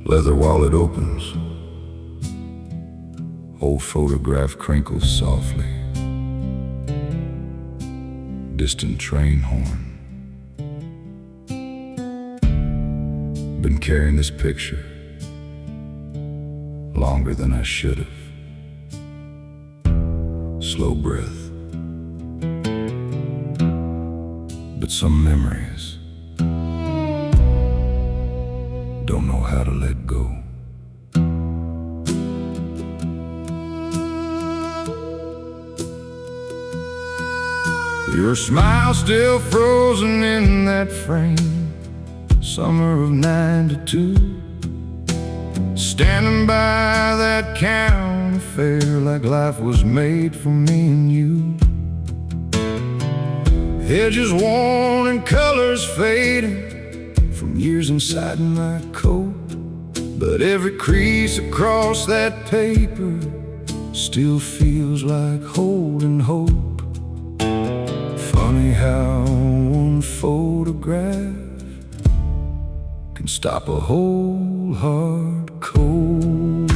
Leather wallet opens. Old photograph crinkles softly. Distant train horn. Been carrying this picture longer than I should have. Slow breath. But some memories don't know how to let go. Your smile still frozen in that frame, summer of '92. Standing by that county fair like life was made for me and you. Edges worn and colors fading from years inside my coat, but every crease across that paper still feels like holding hope. Funny how one photograph can stop a whole heart cold.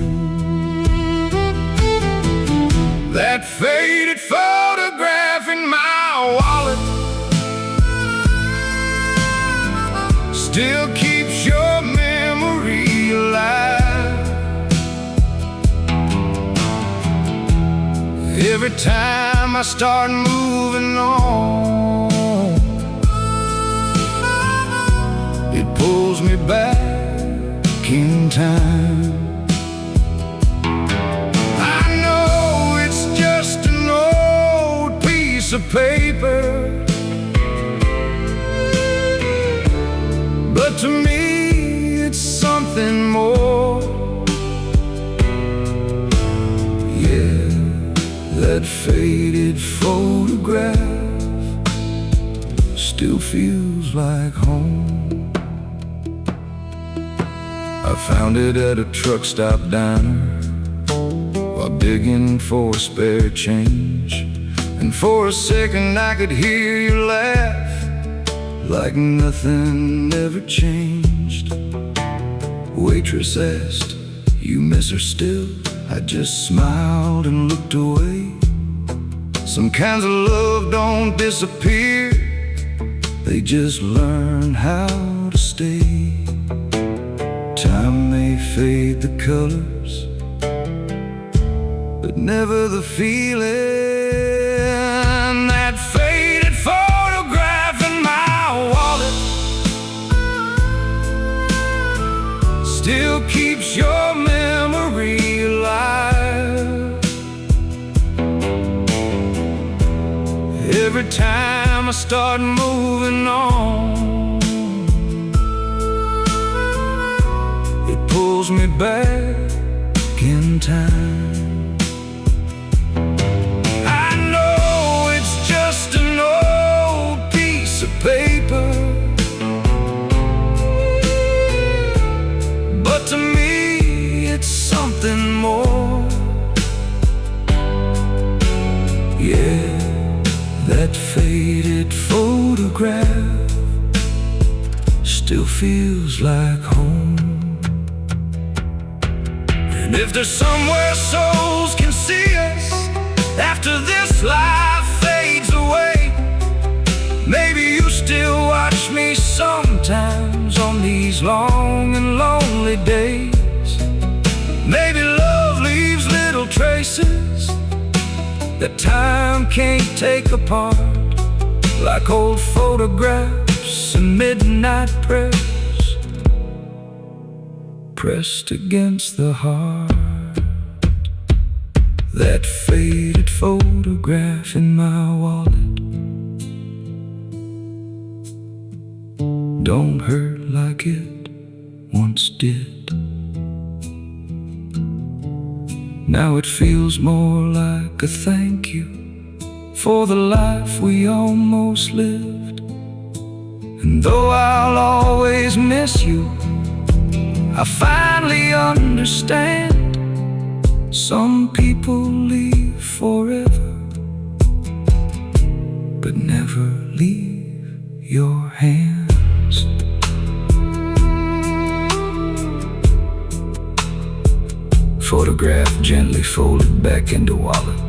That faded photograph in my wallet still keeps your memory alive. Every time I start moving on, it pulls me back in time. I know it's just an old piece of paper, but to me it's something more. Yeah, that faded photograph still feels like home. I found it at a truck stop diner while digging for a spare change, and for a second I could hear you laugh like nothing ever changed. Waitress asked, "You miss her still?" I just smiled and looked away. Some kinds of love don't disappear, they just learn how to stay. Time may fade the colors, but never the feeling. That faded photograph in my wallet still keeps your memory alive. Every time I start moving on, it pulls me back in time. I know it's just an old piece of paper, but to me it's something more. Yeah, that faded photograph still feels like home. And if there's somewhere souls can see us after this life fades away, maybe you still watch me sometimes on these long and lonely days. Maybe love leaves little traces that time can't take apart, like old photographs and midnight prayers pressed against the heart. That faded photograph in my wallet don't hurt like it once did. Now it feels more like a thank you for the life we almost lived. And though I'll always miss you, I finally understand. Some people leave forever, but never leave your hands. photograph gently folded back into wallet.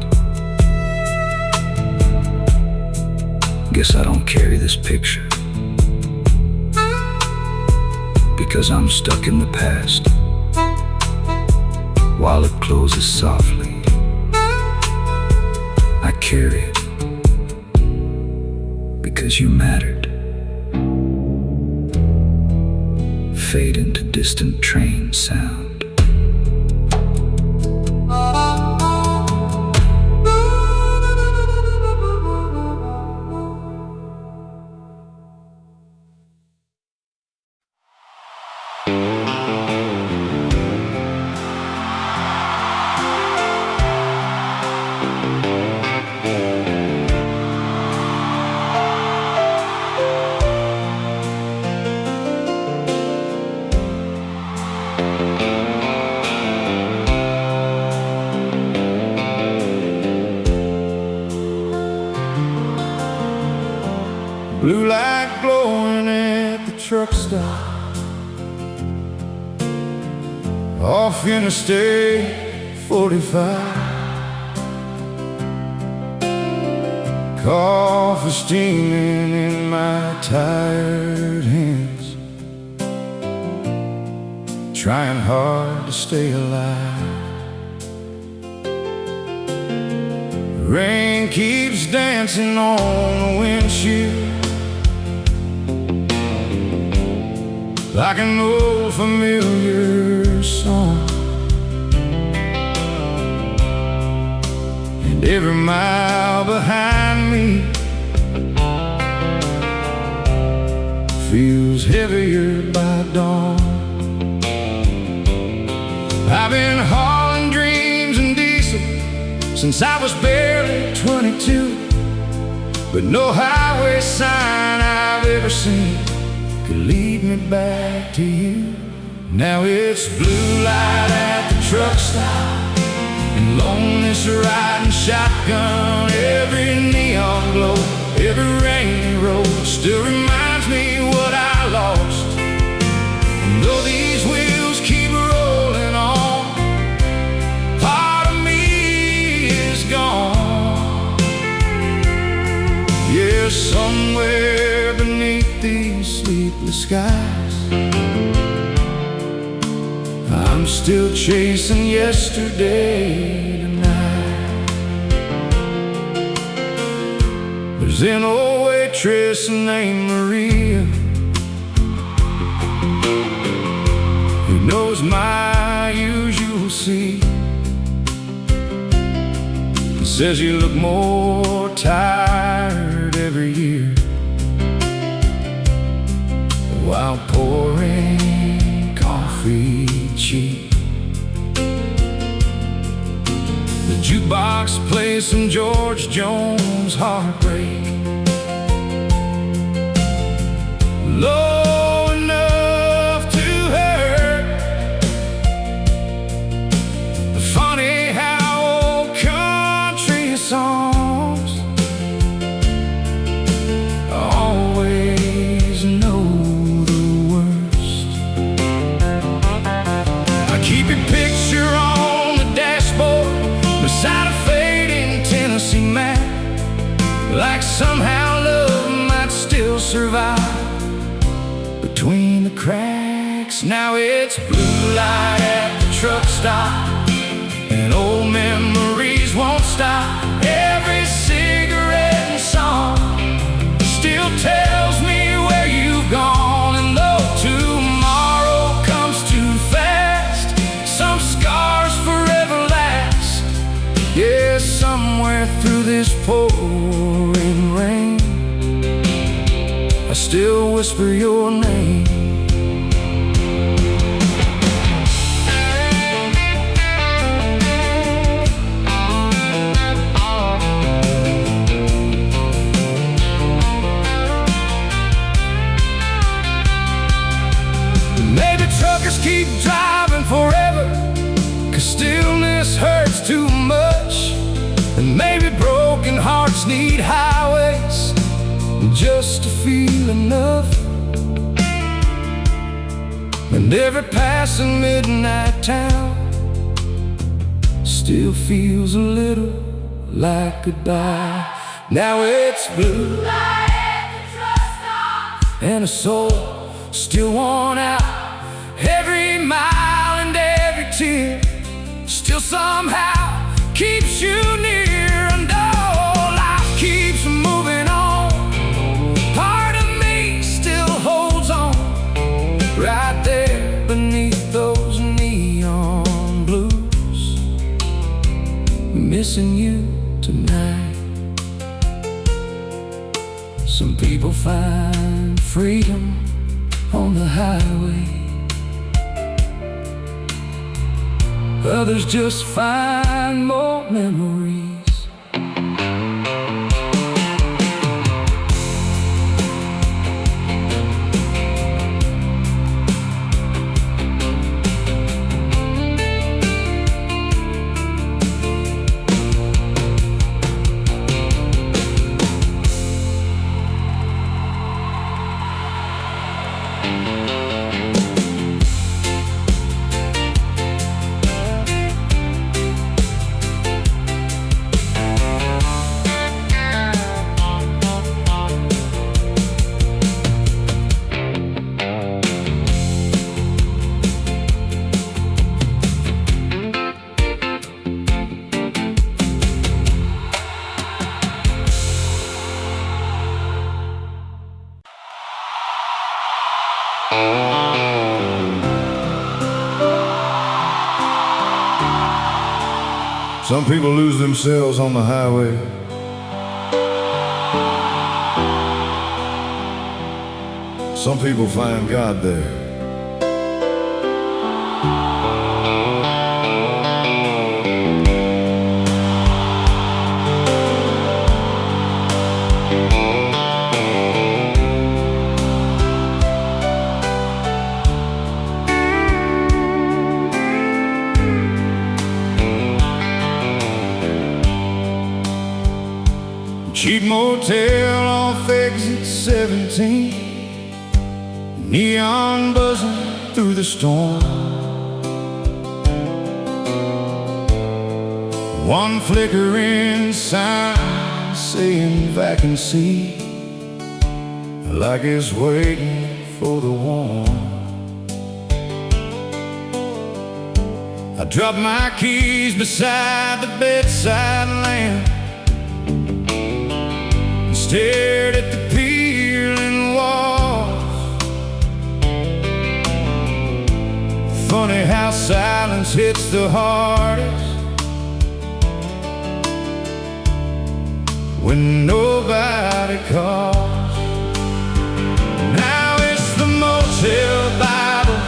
Guess I don't carry this picture because I'm stuck in the past. Wallet closes softly. I carry it because you mattered. Fade into distant train sound. Blue light glowing at the truck stop off Interstate 45. Coffee steaming in my tired hands, trying hard to stay alive. Rain keeps dancing on the windshield like an old familiar song, and every mile behind me feels heavier by dawn. I've been hauling dreams and diesel since I was barely 22, but no highway sign I've ever seen could lead me back to you. Now it's blue light at the truck stop and loneliness riding shotgun. Every neon glow, every rainy road still reminds me what I lost. And though these wheels keep rolling on, part of me is gone. Yeah, somewhere beneath these sleepless skies, I'm still chasing yesterday tonight. There's an old waitress named Maria who knows my usual seat and says you look more tired every year, while pouring coffee cheap. The jukebox plays some George Jones heartbreak, low enough to hurt. Funny how old country songs always know the worst. I keep your picture on the dashboard beside a fading Tennessee map, like somehow love might still survive between the cracks. Now it's blue light at the truck stop and old memories won't stop. Every cigarette and song still tells me where you've gone. And though tomorrow comes too fast, some scars forever last. Yeah, somewhere through this pouring rain, I still whisper your name. Maybe truckers keep driving forever 'cause stillness hurts too much. And maybe broken hearts need highways just to feel enough. And every passing midnight town still feels a little like goodbye. Now it's blue and a soul still worn out. Every mile and every tear still somehow keeps you near. And oh, life keeps moving on. Part of me still holds on, right there beneath those neon blues. Missing you tonight. Some people find freedom on the highway, others just find more memories. Some people lose themselves on the highway. Some people find God there. Cheap motel off exit 17, neon buzzing through the storm. One flickering sign saying vacancy, like it's waiting for the warm. I dropped my keys beside the bedside lamp, stared at the peeling walls. Funny how silence hits the hardest when nobody calls. Now it's the Motel Bible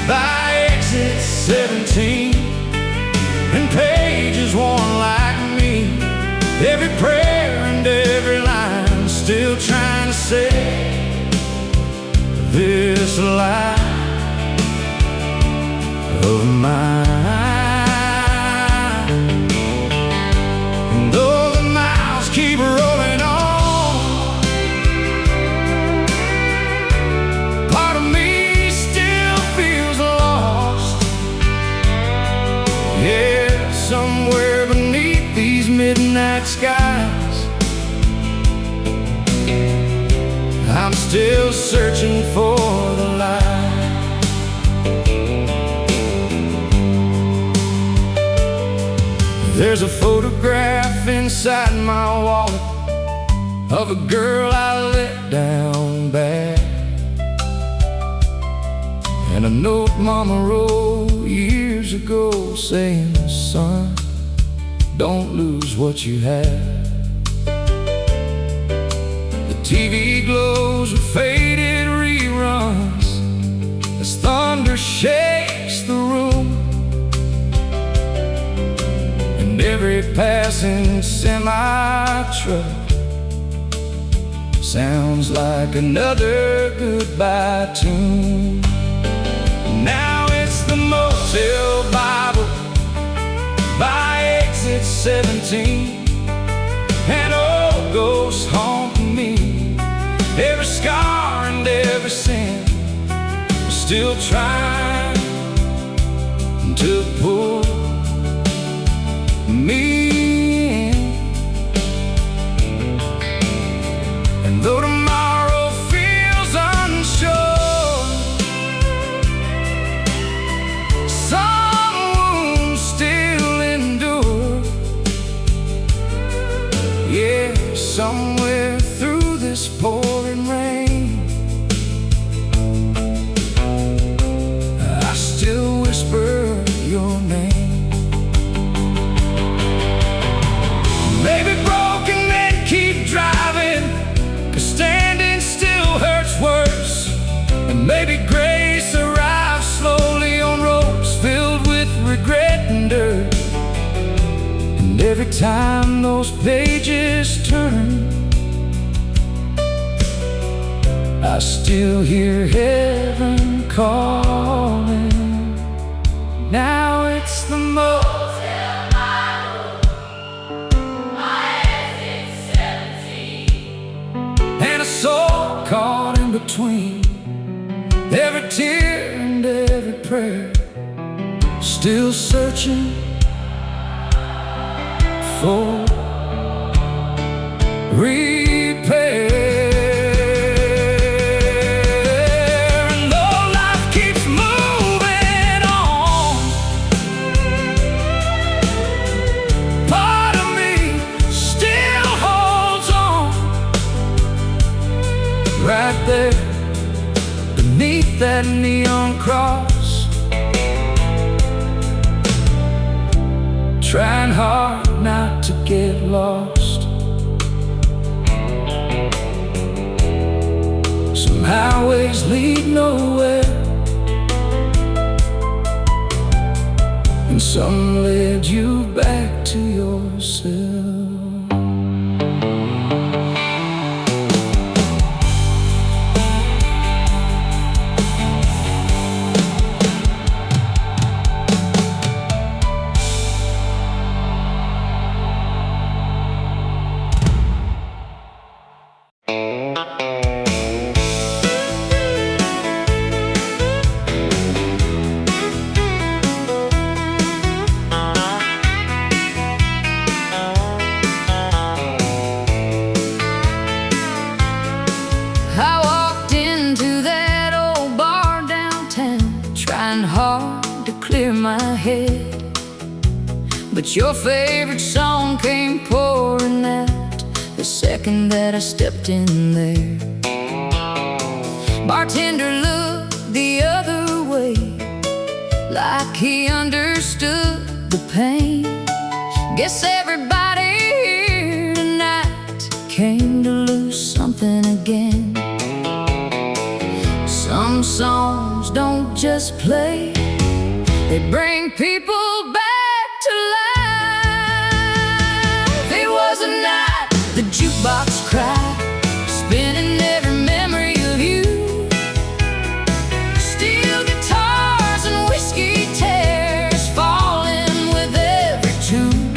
by exit 17, and pages worn like me. Every prayer and every line still trying to save this life of mine. And though the miles keep rolling on, part of me still feels lost. Yeah, somewhere beneath these midnight skies, I'm still searching for the light. There's a photograph inside my wallet of a girl I let down bad, and a note Mama wrote years ago saying, son, don't lose what you have. The TV glows with faded reruns as thunder shakes the room, and every passing semi-truck sounds like another goodbye tune. Now it's the Motel Bible by exit 17, and old ghosts haunt me. Every scar and every sin, still trying to pull And though tomorrow feels unsure, some wounds still endure. Yeah, somewhere through this pouring rain, I still whisper your name. Maybe broken men keep driving, 'cause standing still hurts worse. And maybe grace arrives slowly on roads filled with regret and dirt. And every time those pages turn, I still hear heaven calling. Now it's the motel I know, my exit 17, and a soul caught in between every tear and every prayer, still searching for repair. And though life keeps moving on, part of me still holds on. Right there beneath that neon cross, trying hard not to get lost. Some highways lead nowhere, and some led you back to yourself. I walked into that old bar downtown, trying hard to clear my head. But your favorite song came pouring out the second that I stepped in there. Bartender looked the other way, like he understood the pain. Guess everybody here tonight came to lose something again. Some songs don't just play, they bring people back to life. It was a night the jukebox cried, spinning every memory of you. Steel guitars and whiskey tears falling with every tune.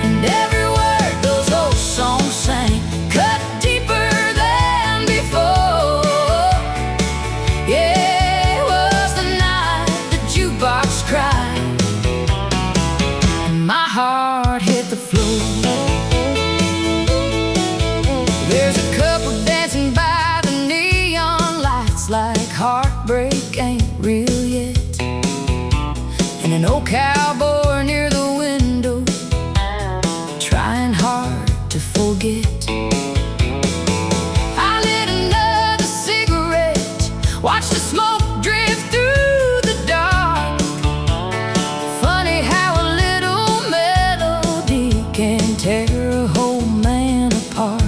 And every word those old songs sang cut deeper than before. Yeah, it was the night the jukebox cried, and my heart hit the floor. There's a couple dancing by the neon lights, like heartbreak ain't real yet. And an old cowboy near the window, trying hard to forget. I lit another cigarette, watched the smoke drift through the dark. Funny how a little melody can tear a whole man apart.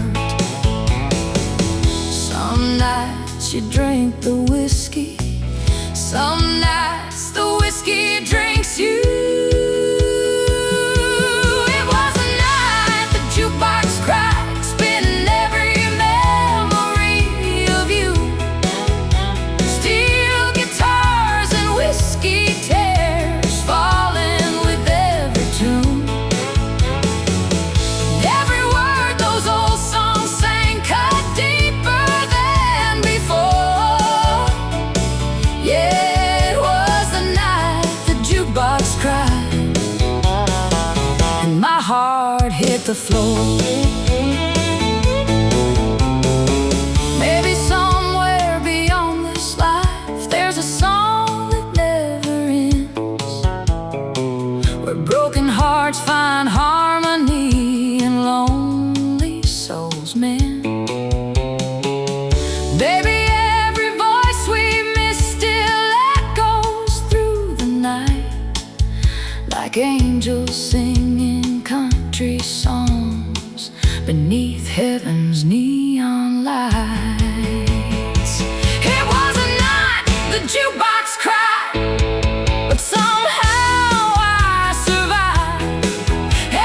Some nights you drink the whiskey, some nights the whiskey drinks you. It was a night the jukebox cried, spinning every memory of you. Steel guitars and whiskey tears falling with every tune. Every word those old songs sang cut deeper than before. Yeah, it was the night the jukebox cried, and my heart hit the floor. men. Baby, every voice we miss still echoes through the night, like angels singing country songs beneath heaven's neon lights. It wasn't not the jukebox cried, but somehow I survived.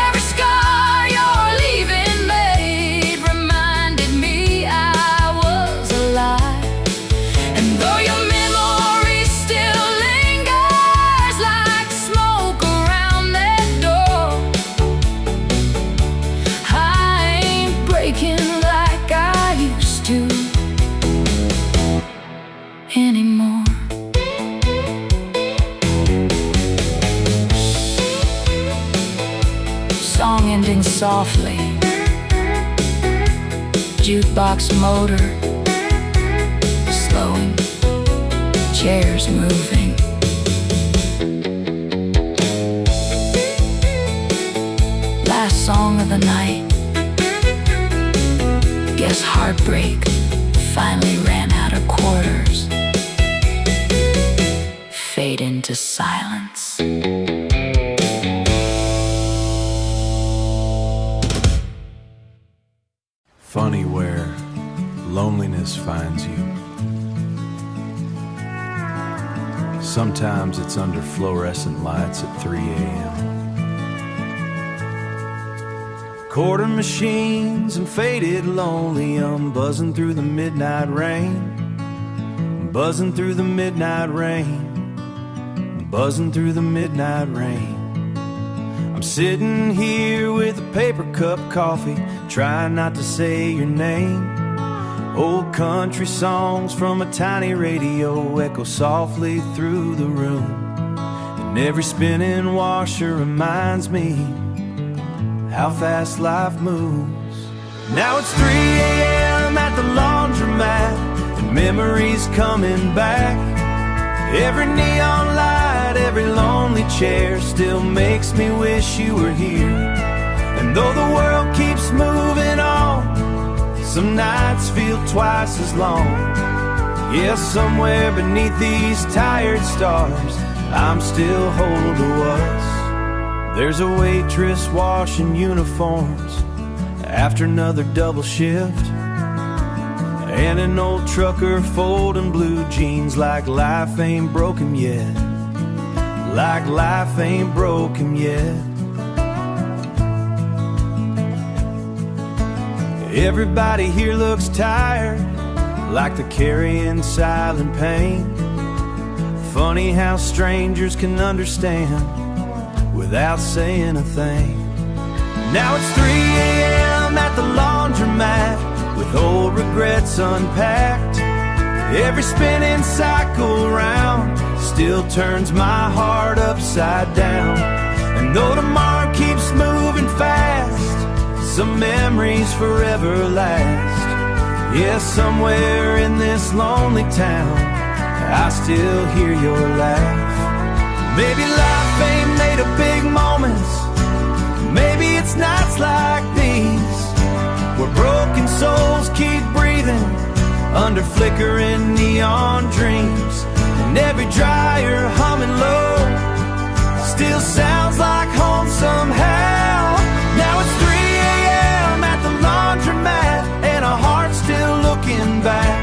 Every scar your leaving made reminded me I was alive. And though your memory still lingers like smoke around that door, I ain't breaking like I used to anymore. Song ending softly, jukebox motor slowing, chairs moving. Last song of the night. Guess heartbreak finally ran out of quarters. Fade into silence. Funny where loneliness finds you. Sometimes it's under fluorescent lights at 3 a.m. Quarter machines and faded lonely, I'm buzzing through the midnight rain. Buzzing through the midnight rain. Buzzing through the midnight rain. I'm sitting here with a paper cup coffee, trying not to say your name. Old country songs from a tiny radio echo softly through the room, and every spinning washer reminds me how fast life moves. Now it's 3 a.m. at the laundromat, and memories coming back. Every neon light, every lonely chair still makes me wish you were here. And though the world keeps moving on, some nights feel twice as long. Yeah, somewhere beneath these tired stars, I'm still holding to us. There's a waitress washing uniforms after another double shift, and an old trucker folding blue jeans like life ain't broken yet. Like life ain't broken yet. Everybody here looks tired, like they're carrying silent pain. Funny how strangers can understand without saying a thing. Now it's 3 a.m. at the laundromat, with old regrets unpacked. Every spinning cycle round still turns my heart upside down. And though tomorrow keeps moving fast, some memories forever last. Yeah, somewhere in this lonely town, I still hear your laugh. Maybe life ain't made of big moments, maybe it's nights like these, where broken souls keep breathing under flickering neon dreams. And every dryer humming low still sounds like home somehow. Now it's 3 a.m. at the laundromat, and a heart still looking back.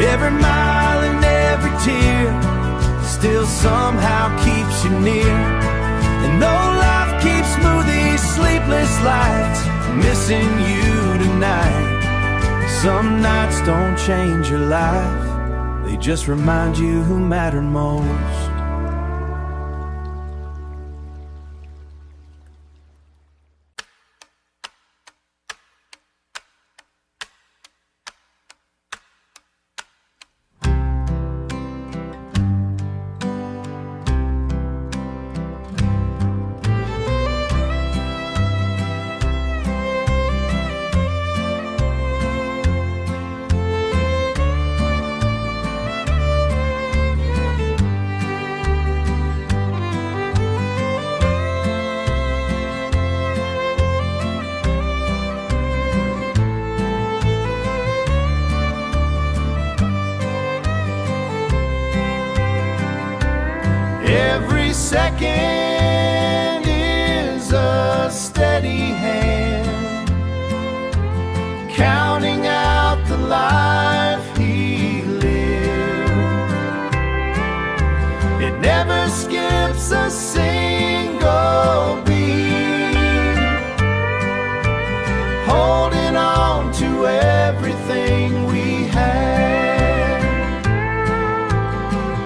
Every mile and every tear still somehow keeps you near. And though life keeps smooth these sleepless lights, missing you tonight. Some nights don't change your life, they just remind you who mattered most. second is a steady hand, counting out the life he lived. It never skips a single beat, holding on to everything we had,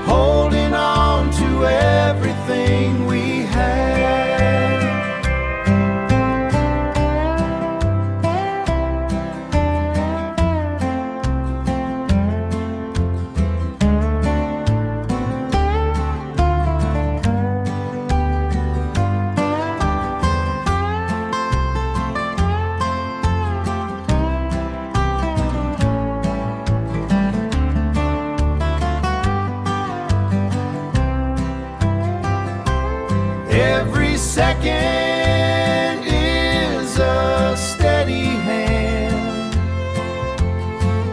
holding on to everything we had. Every second is a steady hand,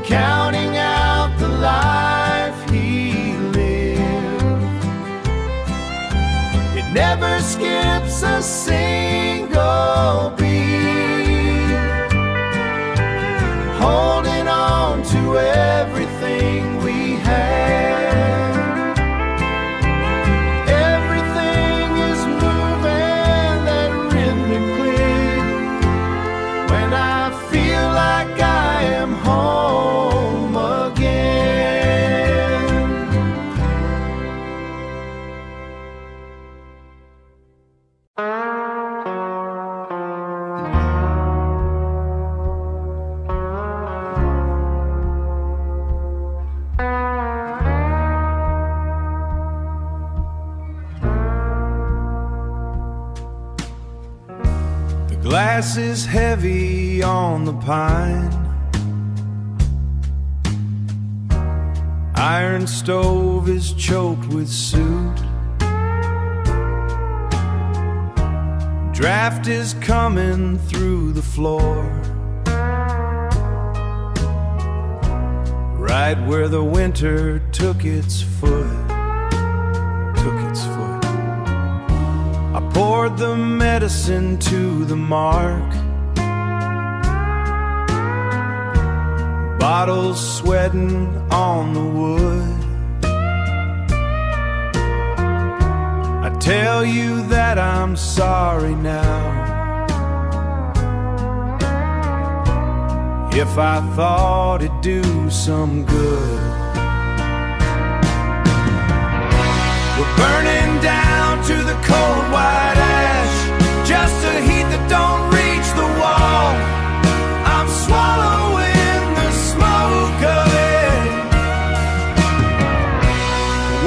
counting out the life he lived. It never skips a single beat, holding on to everything we had. Glass is heavy on the pine, iron stove is choked with soot, draft is coming through the floor, right where the winter took its foot. I poured the medicine to the mark, bottles sweating on the wood. I tell you that I'm sorry now, if I thought it'd do some good. We're burning down to the cold white ash, just a heat that don't reach the wall. I'm swallowing the smoke of it,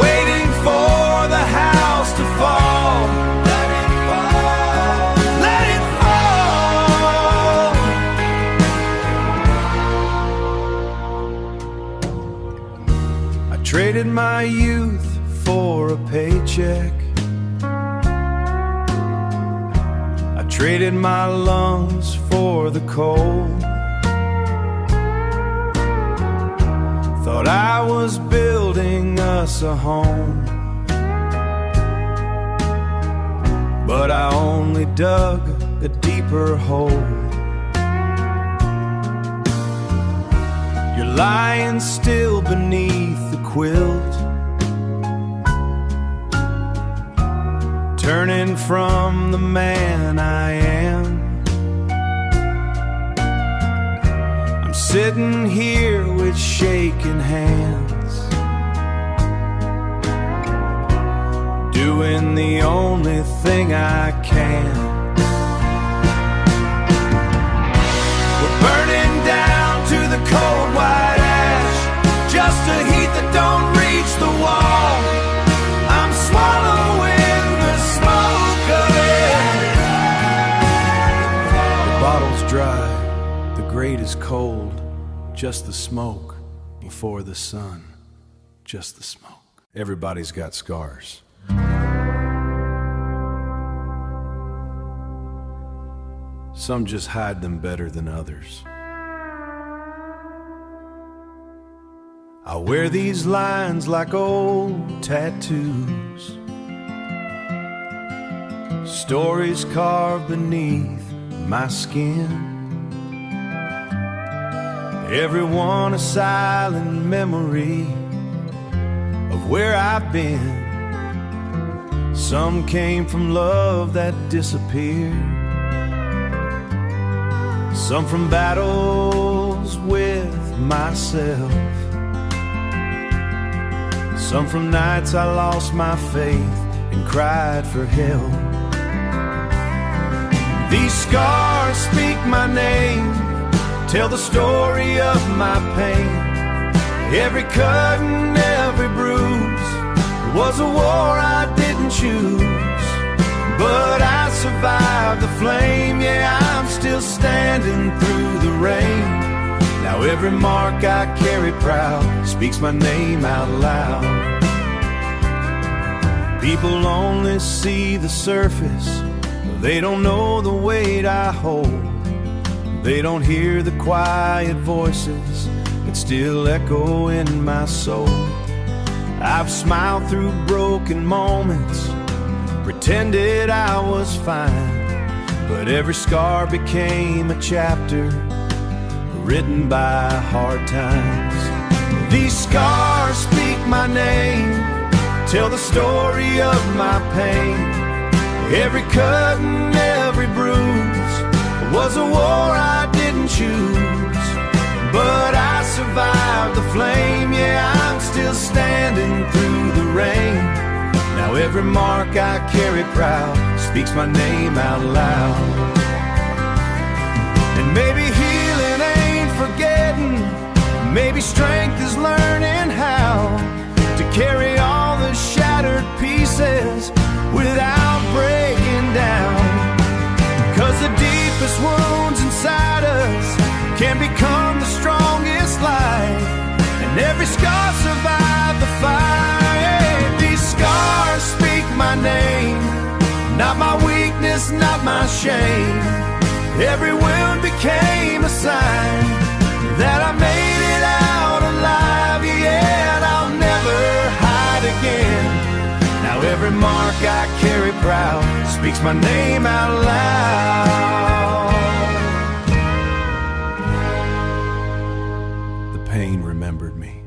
waiting for the house to fall. Let it fall, let it fall. I traded my youth for a paycheck, I traded my lungs for the cold. Thought I was building us a home, but I only dug a deeper hole. You're lying still beneath the quilt, turning from the man I am. I'm sitting here with shaking hands, doing the only thing I can. We're burning down to the cold white ash, just a heat that don't reach the wall. I'm swallowing the smoke of it. The bottle's dry, the grate is cold, just the smoke before the sun, just the smoke. Everybody's got scars. Some just hide them better than others. I wear these lines like old tattoos, stories carved beneath my skin, every one a silent memory of where I've been. Some came from love that disappeared, some from battles with myself, some from nights I lost my faith and cried for help. These scars speak my name, tell the story of my pain. Every cut and every bruise was a war I didn't choose, but I survived the flame. Yeah, I'm still standing through the rain. Now every mark I carry proud speaks my name out loud. People only see the surface, they don't know the weight I hold. They don't hear the quiet voices that still echo in my soul. I've smiled through broken moments, pretended I was fine, but every scar became a chapter written by hard times. These scars speak my name, tell the story of my pain. Every cut and every bruise was a war I didn't choose, but I survived the flame. Yeah, I'm still standing through the rain. Now every mark I carry proud speaks my name out loud. And maybe healing ain't forgetting, maybe strength is learning how to carry all the shattered pieces without breaking down. 'Cause the deepest wounds inside us can become the strongest light, and every scar survived the fire. These scars speak my name, not my weakness, not my shame. Every wound became a sign that I made it out alive. Yeah, and I'll never hide again. Now every mark I carry proud speaks my name out loud. The pain remembered me.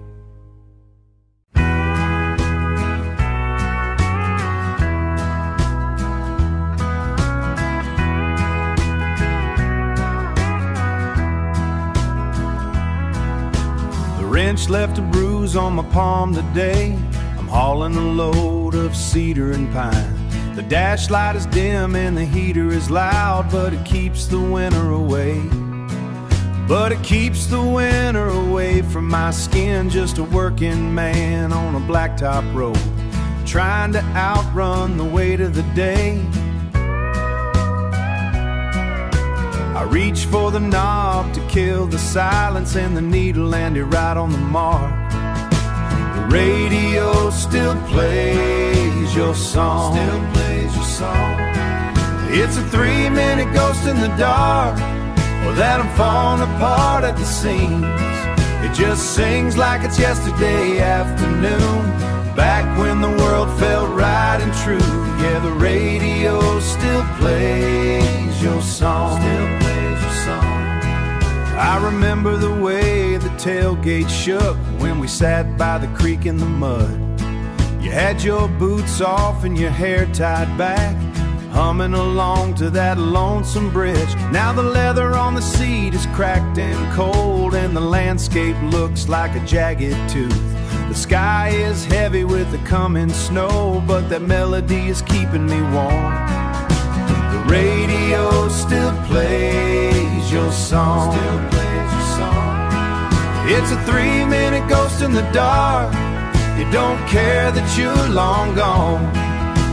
The wrench left a bruise on my palm today. I'm hauling a load of cedar and pine. The dash light is dim and the heater is loud, but it keeps the winter away. But it keeps the winter away from my skin. Just a working man on a blacktop road, trying to outrun the weight of the day. I reach for the knob to kill the silence, and the needle landed right on the mark. The radio still plays your song. Still plays your song. It's a 3-minute ghost in the dark, or that I'm falling apart at the seams. It just sings like it's yesterday afternoon, back when the world felt right and true. Yeah, the radio still plays your song. Still plays your song. I remember the way the tailgate shook when we sat by the creek in the mud. You had your boots off and your hair tied back, humming along to that lonesome bridge. Now the leather on the seat is cracked and cold, and the landscape looks like a jagged tooth. The sky is heavy with the coming snow, but that melody is keeping me warm. The radio still plays your song. Still plays your song. It's a 3-minute ghost in the dark. You don't care that you're long gone,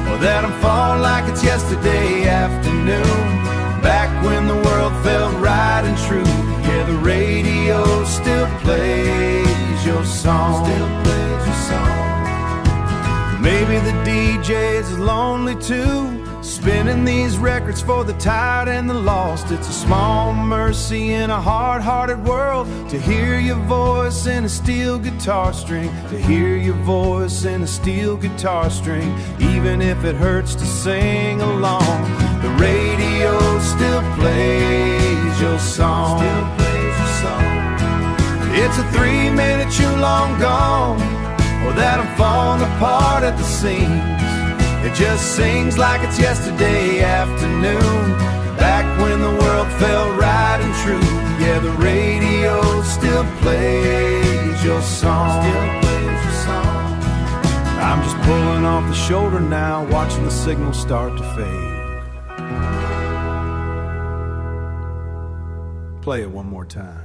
or that I'm falling like it's yesterday afternoon, back when the world felt right and true. Yeah, the radio still plays your song. Still plays your song. Maybe the DJ's is lonely too, Spinning these records for the tired and the lost. It's a small mercy in a hard-hearted world to hear your voice in a steel guitar string, to hear your voice in a steel guitar string, even if it hurts to sing along. The radio still plays your song. It's a 3-minute you long gone, or that I'm falling apart at the seams. It just sings like it's yesterday afternoon, back when the world felt right and true. Yeah, the radio still plays your song. I'm just pulling off the shoulder now, watching the signal start to fade. Play it one more time.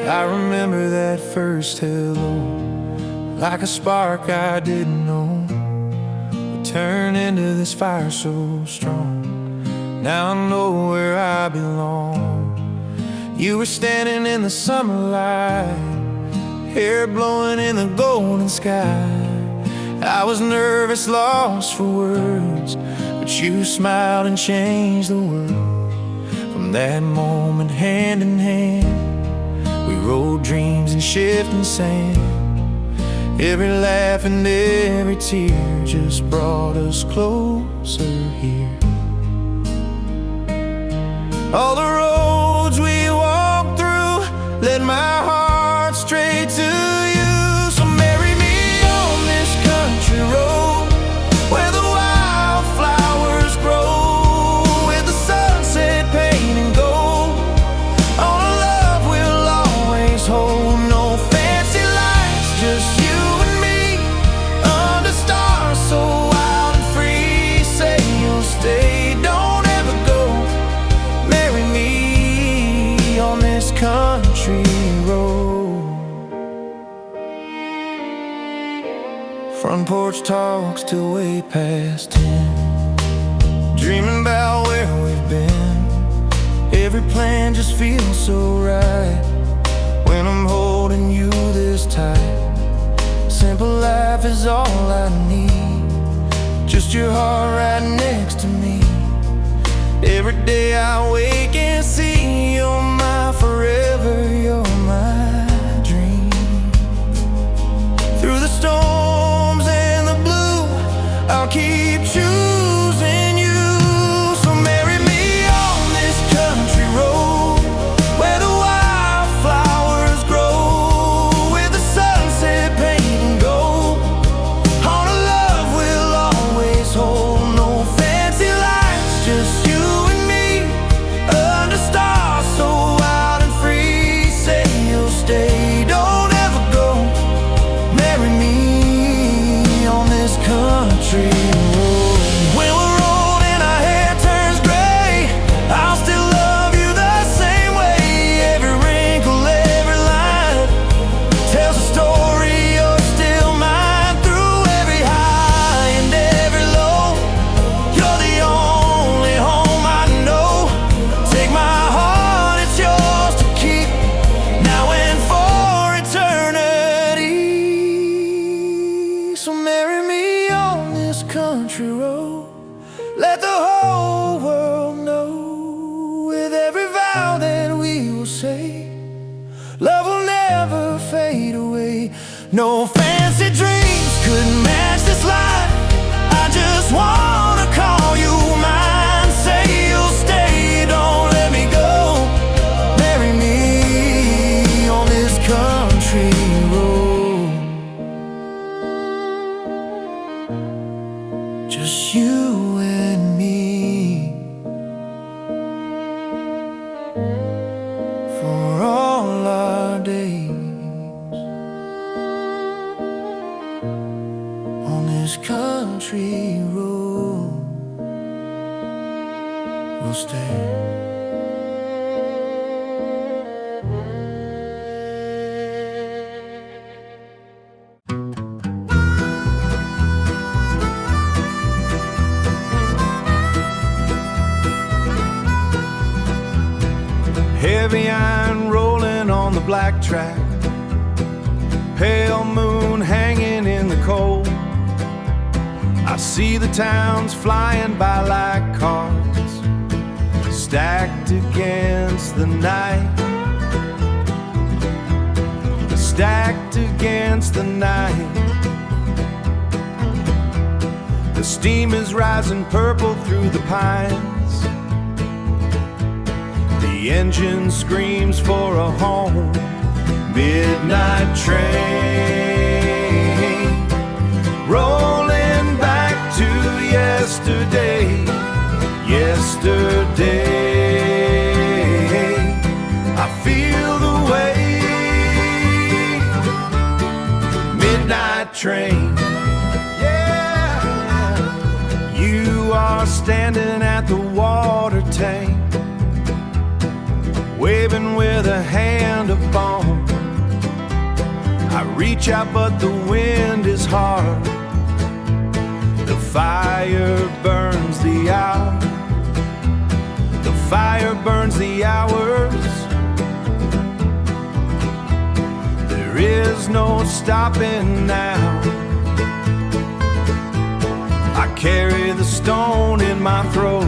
I remember that first hello, like a spark I didn't know would turn into this fire so strong. Now I know where I belong. You were standing in the summer light, hair blowing in the golden sky. I was nervous, lost for words, but you smiled and changed the world. From that moment, hand in hand, we rode dreams in shifting sand. Every laugh and every tear just brought us closer here. All the roads we walked through led my heart straight to you. So marry me on this country road, where the wildflowers grow, with the sunset painting gold, on a love we'll always hold. No fancy lights, just you and me, under stars so wild and free. Say you'll stay, don't ever go. Marry me on this country road. Front porch talks till way past 10, dreaming about where we've been. Every plan just feels so right when I'm holding you this tight. Simple life is all I need, just your heart right next to me. Every day I wake and see you're my forever, you're my dream. Through the storms and the blue, I'll keep choosing you. So marry me on this country road, where the wildflowers grow, with the sunset painting gold, on a love we'll always hold. No fancy lights, just you and me, under stars so wild and free. Say you'll stay, don't ever go. Marry me on this country road. When we're old and our hair turns gray, I'll still love you the same way. Every wrinkle, every line tells a story. You're still mine through every high and every low. You're the only home I know. Take my heart, it's yours to keep, now and for eternity. So marry me on this country road, let the whole world know, with every vow that we will say, love will never fade away. No fancy dreams could match this life. I just wanna call you mine. Say you'll stay, don't let me go. Marry me on this country road. Just you and me, for all our days. On this country road, we'll stay. track, pale moon hanging in the cold. I see the towns flying by like cards, stacked against the night, stacked against the night. The steam is rising purple through the pines. The engine screams for a home. Midnight train rolling back to yesterday. Yesterday, I feel the way. Midnight train, yeah. You are standing at the water tank, waving with a hand of bone. I reach out but the wind is hard. The fire burns the hour. The fire burns the hours. There is no stopping now. I carry the stone in my throat.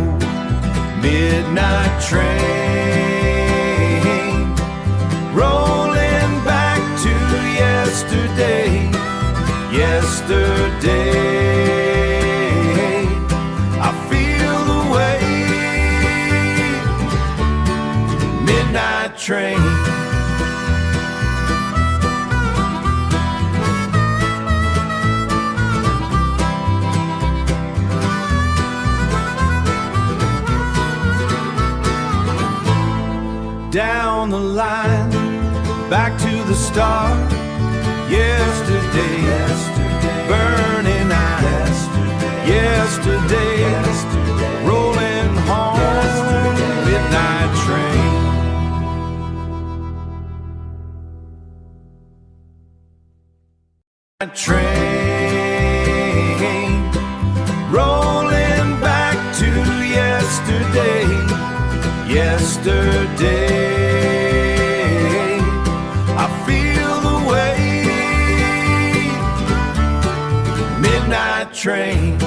Midnight train rolling back to yesterday. Yesterday, I feel the way. Midnight train. Down the line, back to the start. Yesterday, burning eyes. Yesterday, rolling home. Midnight train. Train rolling back to yesterday. Yesterday, I feel the way. Midnight train,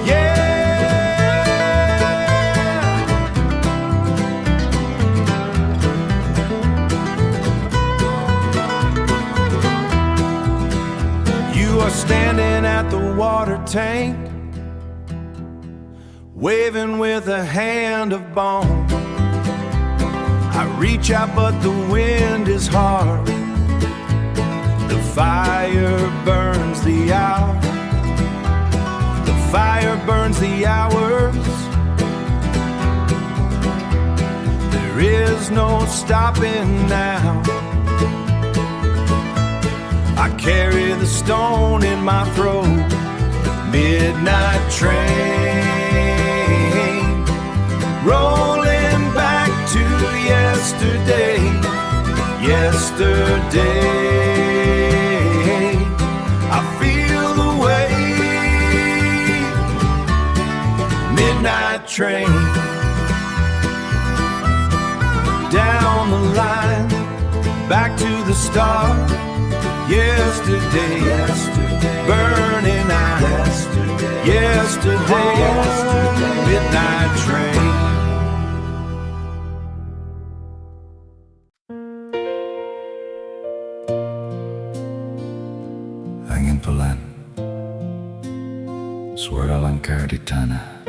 yeah. You are standing at the water tank, waving with a hand of bone. I reach out but the wind is hard. The fire burns the hour. The fire burns the hours. There is no stopping now. I carry the stone in my throat. Midnight train rolling back to yesterday. Yesterday, I feel the way. Midnight train, down the line, back to the start. Yesterday, burning eyes. Yesterday, midnight train. Angin pelan, suara langkah di tanah,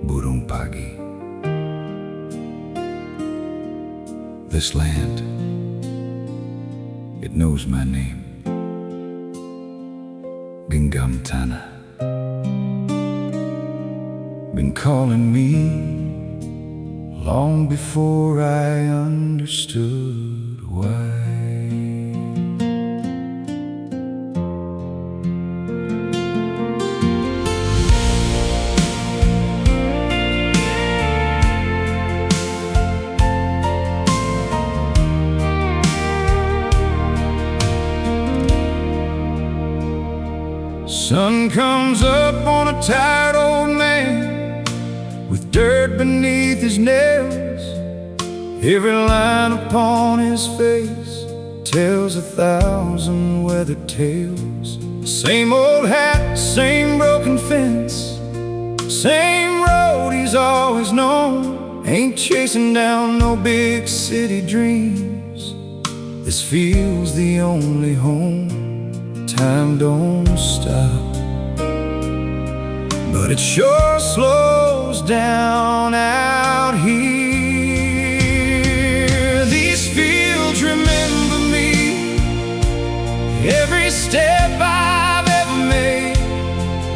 burung pagi. This land, it knows my name. Genggam tanah, been calling me long before I understood why. Sun comes up on a tired old man with dirt beneath his nails. Every line upon his face tells 1,000 weathered tales. Same old hat, same broken fence, same road he's always known. Ain't chasing down no big city dreams. This field's the only home. Time don't stop, but it sure slows down out here. These fields remember me, every step I've ever made,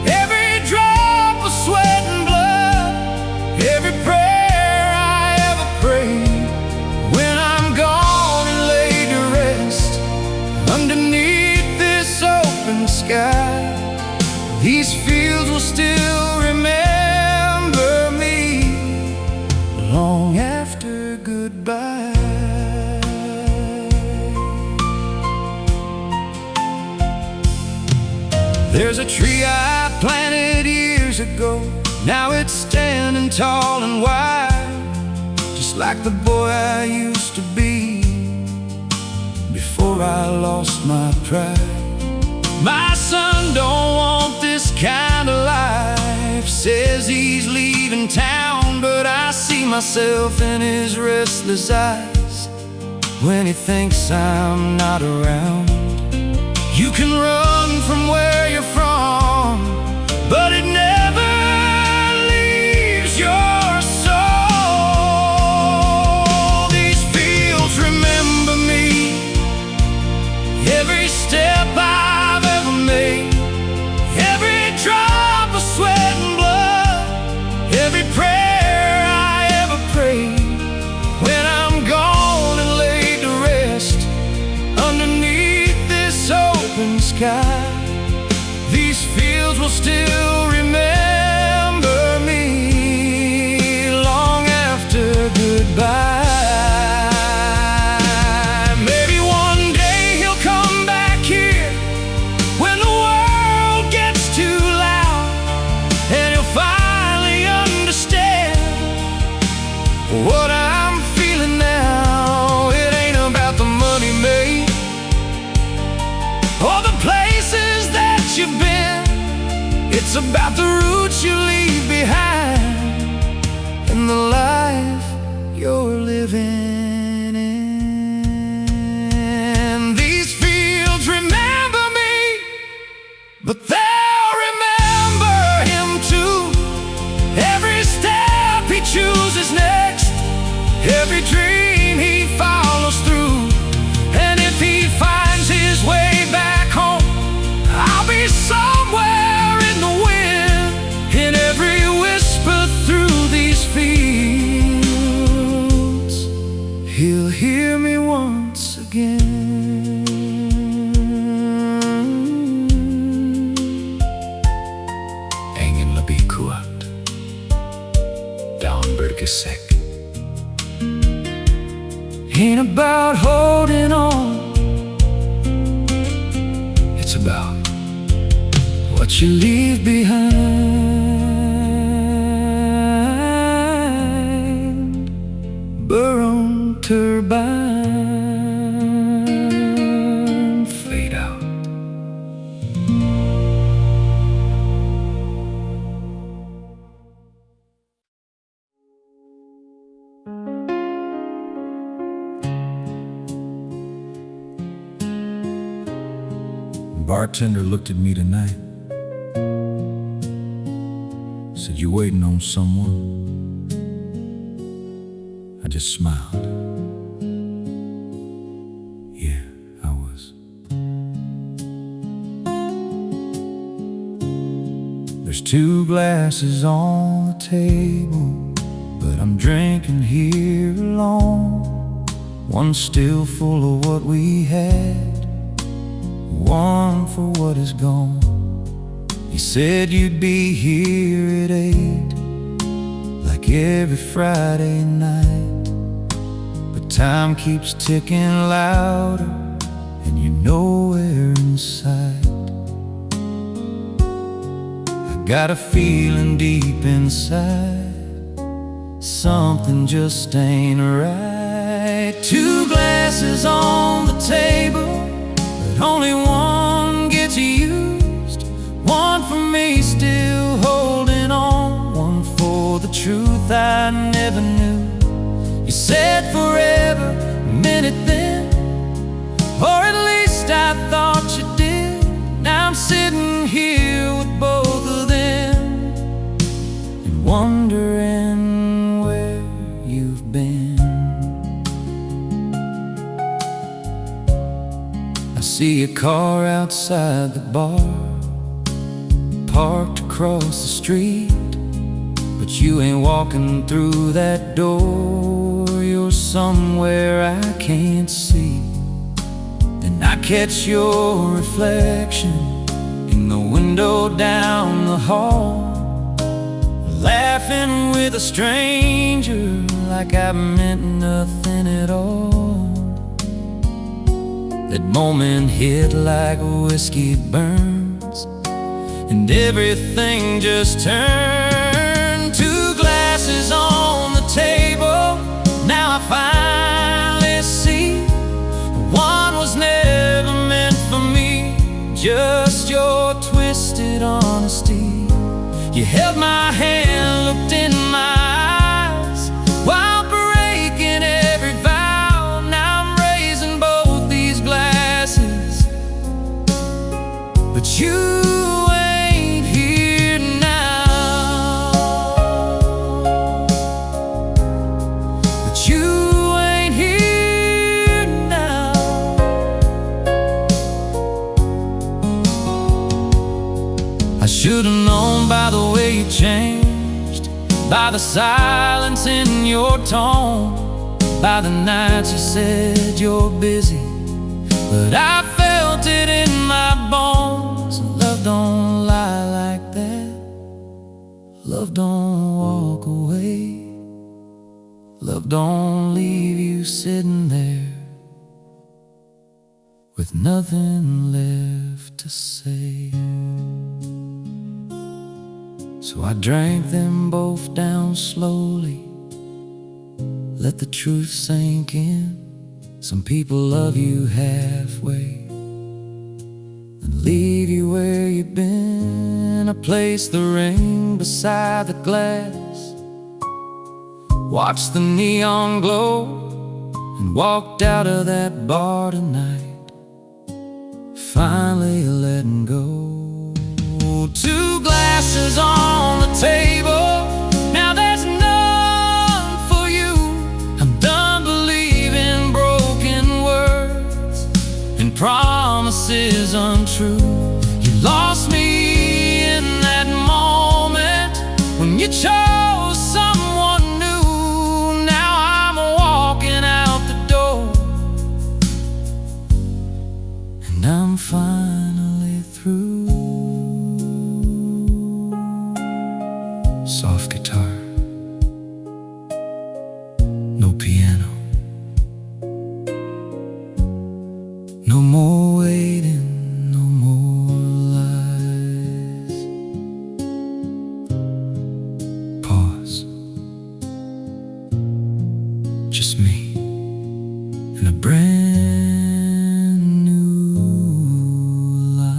every drop of sweat and blood, every prayer I ever prayed. When I'm gone and laid to rest underneath this open sky, these fields will still remember me long after goodbye. There's a tree I planted years ago. Now it's standing tall and wide, just like the boy I used to be before I lost my pride. My son don't want this kind of life, says he's leaving town, but I see myself in his restless eyes when he thinks I'm not around. You can run from where you're from, but it never leaves your soul. These fields remember me, every step I've ever made, every drop of sweat and blood, every prayer I ever prayed. When I'm gone and laid to rest underneath this open sky, these fields will still remember me long after goodbye. Maybe one day he'll come back here when the world gets too loud, and he'll finally understand what I'm feeling now. It ain't about the money made or the places that you've been. It's about the roots you leave behind and the life you're living in. These fields remember me, but they'll remember him too. Every step he chooses next, every dream he follows through. And if he finds his way back home, I'll be somewhere in the wind, in every whisper through these fields. He'll hear me once again. Ingen labi kuat, daun bergesek. Ain't about holding on, it's about what you leave behind. Burn turbine, fade out. Bartender looked at me tonight, said, "You waiting on someone?" I just smiled. Yeah, I was. There's 2 glasses on the table, but I'm drinking here alone. One still full of what we had, one for what is gone. He said you'd be here at 8, like every Friday night. But time keeps ticking louder, and you're nowhere in sight. I got a feeling deep inside, something just ain't right. Two glasses on the table, but only one gets used. One for me still holding on, one for the truth I never knew. You said forever, meant it then, or at least I thought you did. Now I'm sitting here with both of them and wondering where you've been. I see a car outside the bar, parked across the street, but you ain't walking through that door. You're somewhere I can't see. Then I catch your reflection in the window down the hall, laughing with a stranger like I meant nothing at all. That moment hit like whiskey burns, and everything just turned. Two glasses on the table, now I finally see one was never meant for me, just your twisted honesty. You held my hand, looked in my eyes while breaking every vow. Now I'm raising both these glasses, but you ain't here now. But you ain't here now. I should've known by the way you changed, by the silence in your tone, by the nights you said you're busy, but I felt it in my bones. Love don't lie like that. Love don't walk away. Love don't leave you sitting there with nothing left to say. So I drank them both down slowly, let the truth sink in. Some people love you halfway and leave you where you've been. I placed the ring beside the glass, watched the neon glow, and walked out of that bar tonight, finally letting go. Two glasses on the table, now there's none for you. I'm done believing broken words and promises untrue. You lost me in that moment when you chose someone new. Now I'm walking out the door, and I'm finally through. Soft guitar, no piano, no more waiting, no more lies. Pause, just me and a brand new life.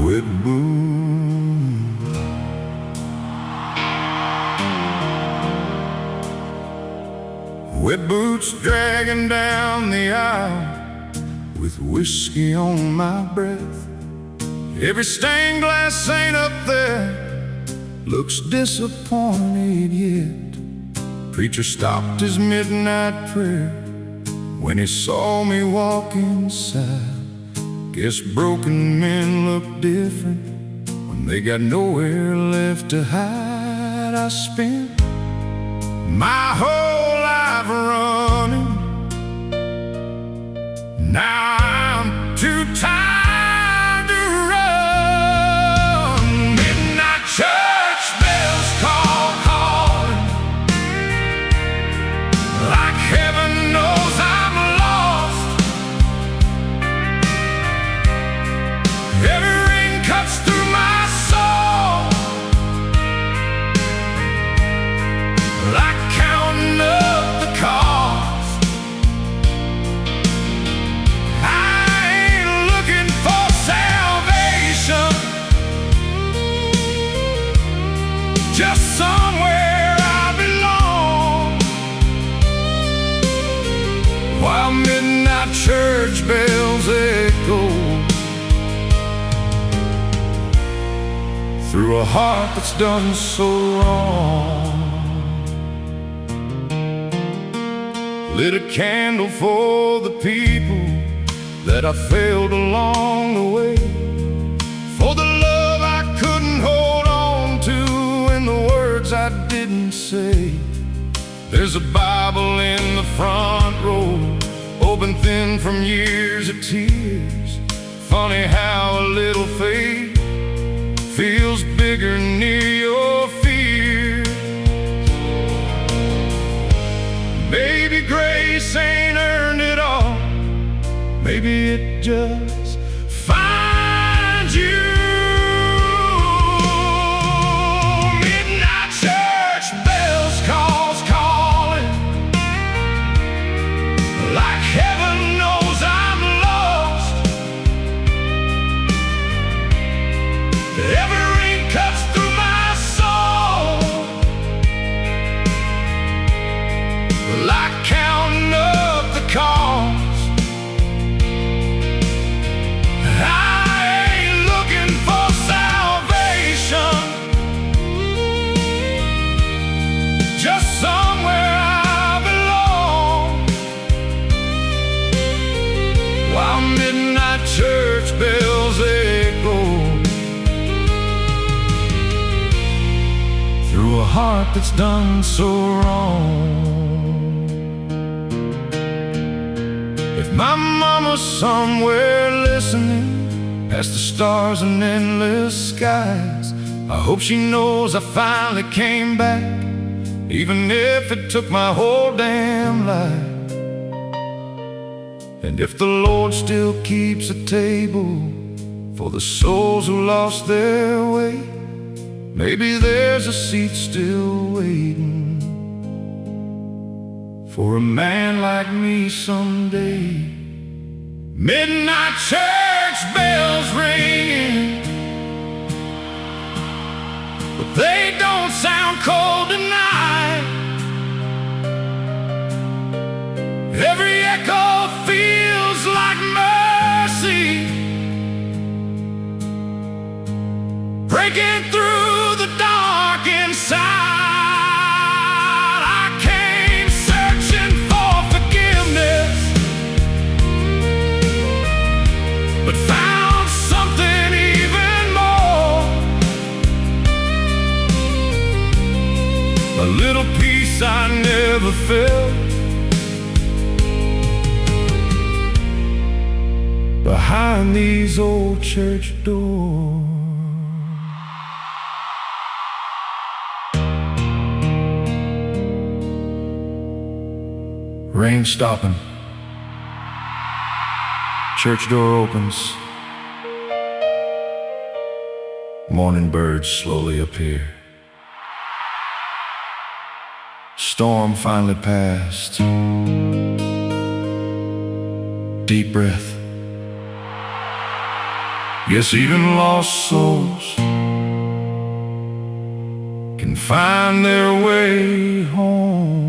Wet moon, wet boots dragging down the aisle with whiskey on my breath. Every stained glass saint up there looks disappointed yet. Preacher stopped his midnight prayer when he saw me walk inside. Guess broken men look different when they got nowhere left to hide. I spent my whole life running, now I'm too tired to run. Midnight church bells calling, like heaven knows I'm lost. through a heart that's done so wrong. Lit a candle for the people that I failed along the way, for the love I couldn't hold on to and the words I didn't say. There's a Bible in the front row, open thin from years of tears. Funny how a little faith feels bigger near your fear. Maybe grace ain't earned it all, maybe it just finds you. Midnight church bells calling, like heaven knows I'm lost. Every ring cuts through my soul, like counting up the cost. Church bells echo through a heart that's done so wrong. If my mama's somewhere listening, past the stars and endless skies, I hope she knows I finally came back, even if it took my whole damn life. And if the Lord still keeps a table for the souls who lost their way, maybe there's a seat still waiting for a man like me someday. Midnight church bells ringing, but they don't sound cold tonight. Every echo feels like mercy, breaking through the dark inside. I came searching for forgiveness, but found something even more. A little peace I never felt behind these old church doors. Rain stopping, church door opens, morning birds slowly appear. Storm finally passed, deep breath. Yes, even lost souls can find their way home.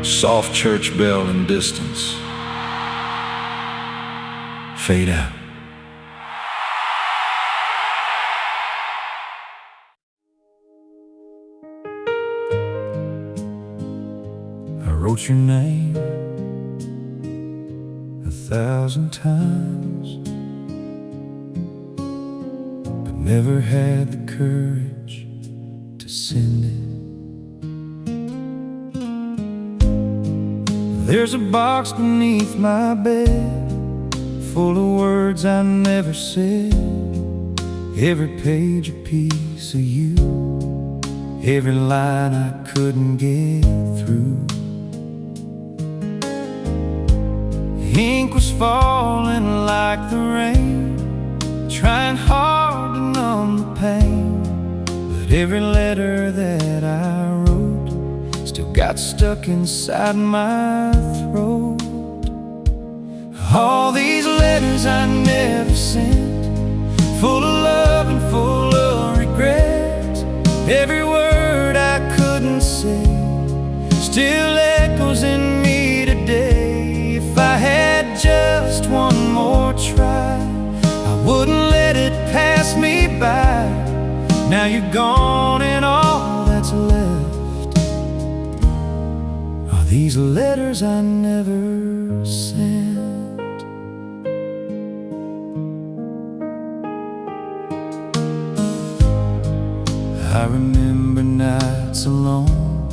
Soft church bell in distance fade out. I wrote your name 1,000 times, but never had the courage to send it. There's a box beneath my bed, full of words I never said. Every page a piece of you, every line I couldn't get through. Ink was falling like the rain, trying hard to numb the pain, but every letter that I wrote still got stuck inside my throat. All these letters I never sent, full of love and full of regret. Every word I couldn't say still echoes in me today. If I had just one more try, Now you're gone and all that's left are these letters I never sent. I remember nights alone,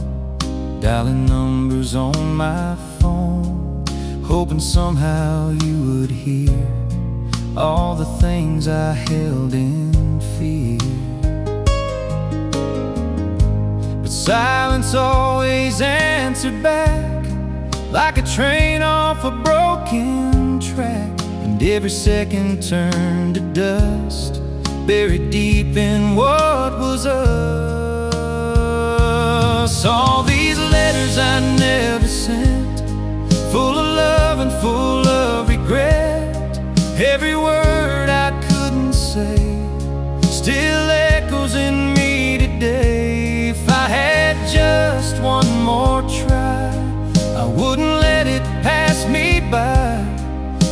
dialing numbers on my phone, hoping somehow you would hear all the things I held in fear. But silence always answered back, like a train off a broken track, and every second turned to dust, buried deep in what was us. All these letters I never sent, full of love and full of regret. Every word I couldn't say still echoes in me today. If I had just one more try, I wouldn't let it pass me by.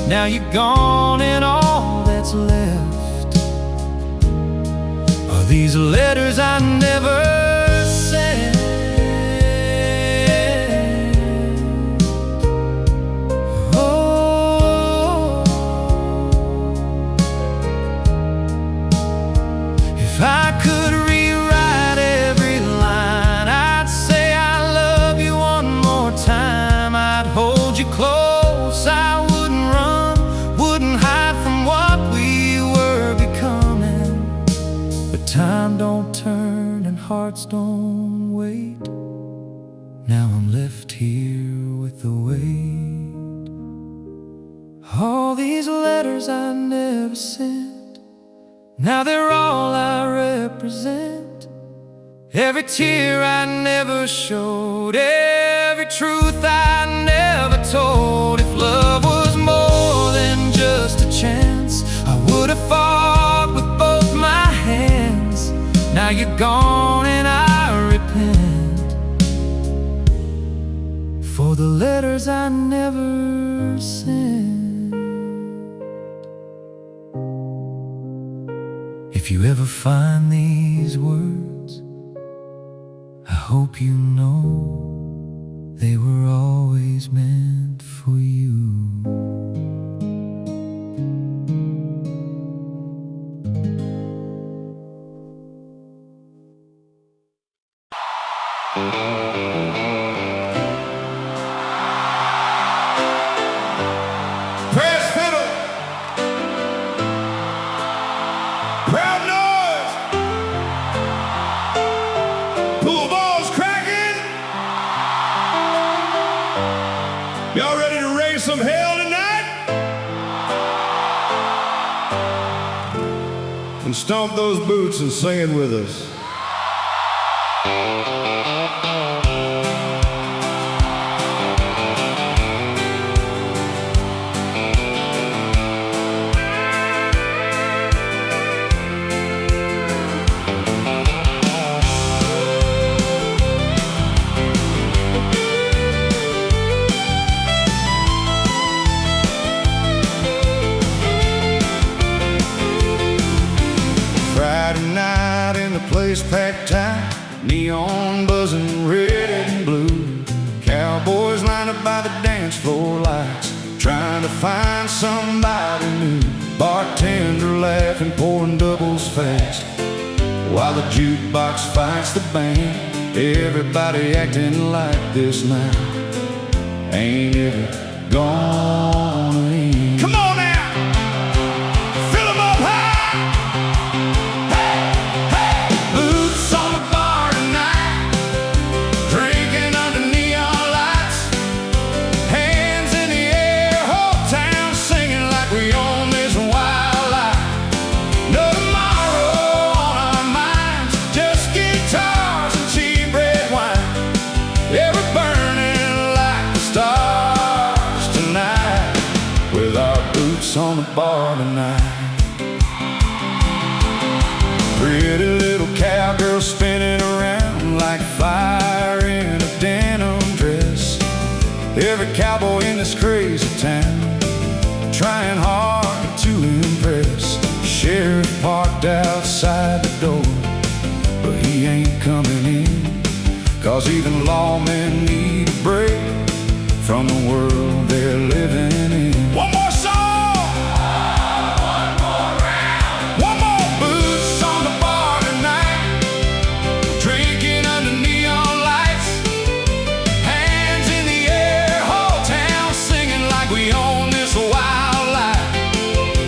Now you're gone and all that's left are these letters I never sent. If I could rewrite every line, I'd say I love you one more time. I'd hold you close, I wouldn't run, wouldn't hide from what we were becoming. But time don't turn and hearts don't wait. Now I'm left here with the weight. All these letters I never sent, now they're all I represent. Every tear I never showed, every truth I never told. If love was more than just a chance, I would have fought with both my hands. Now you're gone and I repent for the letters I never sent. If you ever find these words, I hope you know they were always meant for you. Press fiddle, proud noise, pool balls cracking. Y'all ready to raise some hell tonight? And stomp those boots and sing it with us. Friday night in the place packed tight, neon buzzing red and blue. Cowboys lined up by the dance floor lights, trying to find somebody new. Bartender laughing, pouring doubles fast, while the jukebox fights the band. Everybody acting like this night ain't ever gonna end. Come on now! Fill 'em up high! Hey, hey! Boots on the bar tonight, drinking under neon lights, hands in the air, whole town singing like we own this wild life. No tomorrow on our minds, just guitars and cheap red wine. Yeah, we're burning like the stars tonight, with our boots on the bar tonight. Pretty little cowgirl spinning around like fire in a denim dress. Every cowboy in this crazy town trying hard to impress. Sheriff parked outside the door, but he ain't coming in. 'Cause even lawmen need a break from the world they're living in. One more song! One more round! One more boots on the bar tonight. Drinking under neon lights. Hands in the air, whole town singing like we own this wildlife.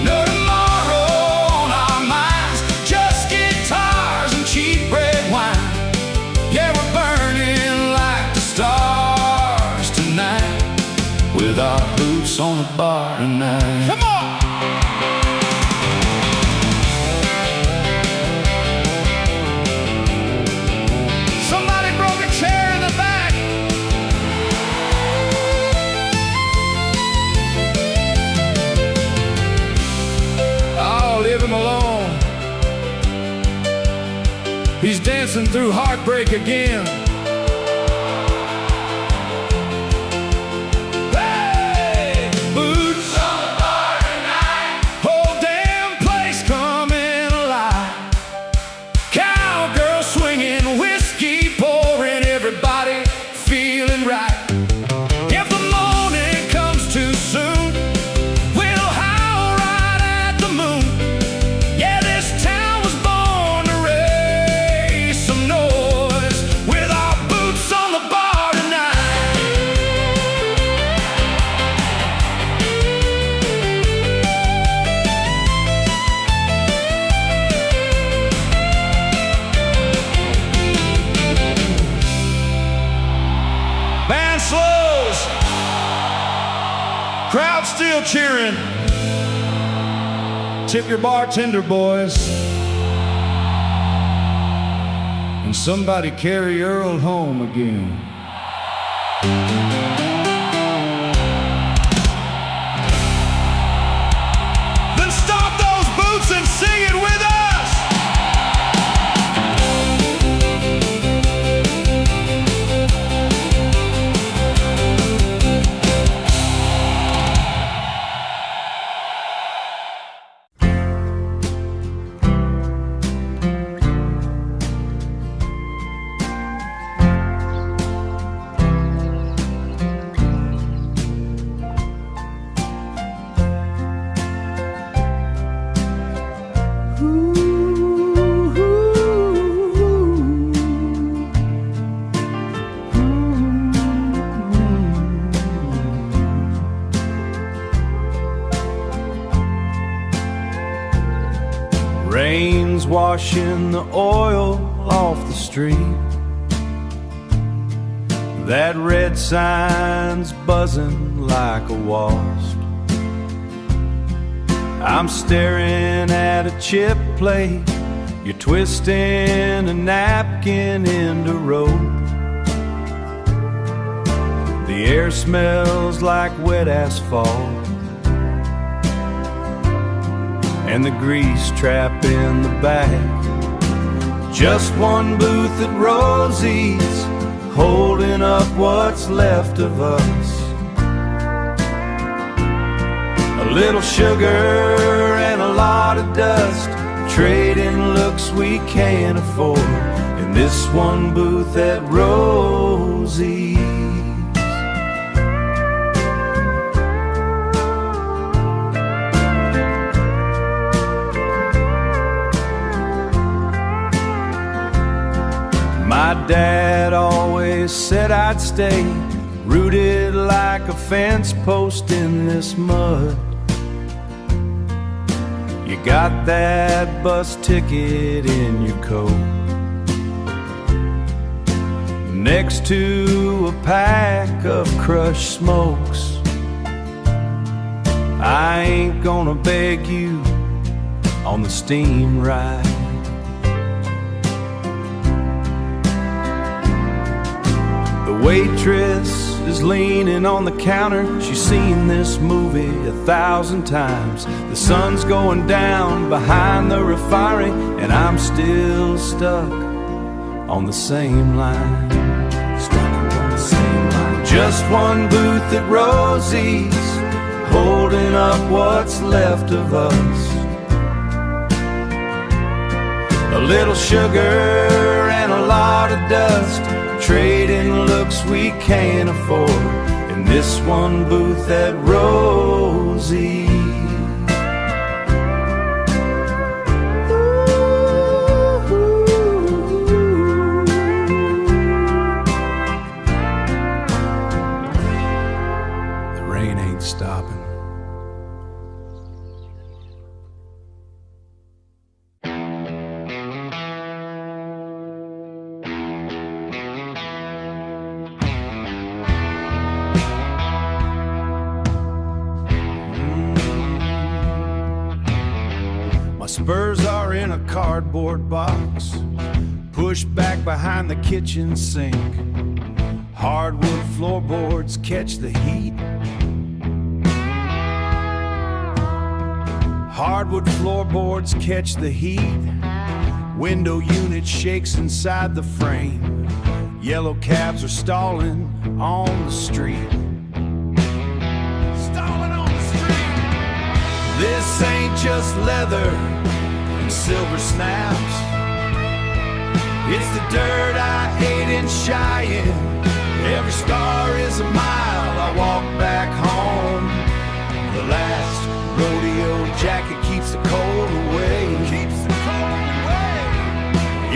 No tomorrow on our minds, just guitars and cheap red wine. Yeah, we're burning like the stars tonight, with our boots on the bar tonight. Come on! Somebody broke a chair in the back. Oh, leave him alone. He's dancing through heartbreak again. Hey! Boots on the bar tonight. Whole damn place coming alive. Cowgirl swinging, whiskey pouring, everybody feeling right. If the morning comes too soon, we'll howl right at the moon. Yeah, this town was born to raise some noise, with our boots on the bar tonight. Band slows. Crowd still cheering. Tip your bartender, boys. And somebody carry Earl home again. Then stomp those boots and sing it with us. Rain's washing the oil off the street. That red sign's buzzing like a wasp. I'm staring at a chip plate. You're twisting a napkin into rope. The air smells like wet asphalt, and the grease trap in the back. Just one booth at Rosie's, holding up what's left of us. A little sugar and a lot of dust, trading looks we can't afford in this one booth at Rosie's. My dad always said I'd stay rooted like a fence post in this mud. You got that bus ticket in your coat, next to a pack of crushed smokes. I ain't gonna beg you on the steam ride. The waitress is leaning on the counter. She's seen this movie 1,000 times. The sun's going down behind the refinery, and I'm still stuck on the same line. Stuck on the same line. Just one booth at Rosie's, holding up what's left of us. A little sugar and a lot of dust, trading looks we can't afford in this one booth at Rosie. The rain ain't stopping. Spurs are in a cardboard box, pushed back behind the kitchen sink. Hardwood floorboards catch the heat. Hardwood floorboards catch the heat. Window unit shakes inside the frame. Yellow cabs are stalling on the street. Stalling on the street. This ain't just leather and silver snaps. It's the dirt I ate in Cheyenne. Every scar is a mile I walk back home. The last rodeo jacket keeps the cold away. Keeps the cold away.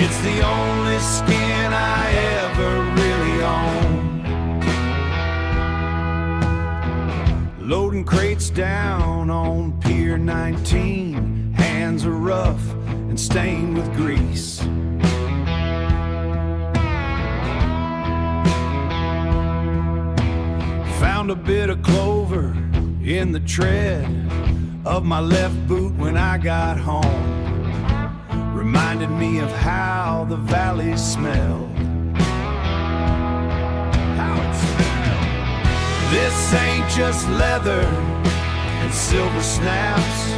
It's the only skin I ever really own. Loading crates down on Pier 19. Hands are rough and stained with grease. Found a bit of clover in the tread of my left boot when I got home. Reminded me of how the valley smelled. How it smelled. This ain't just leather and silver snaps.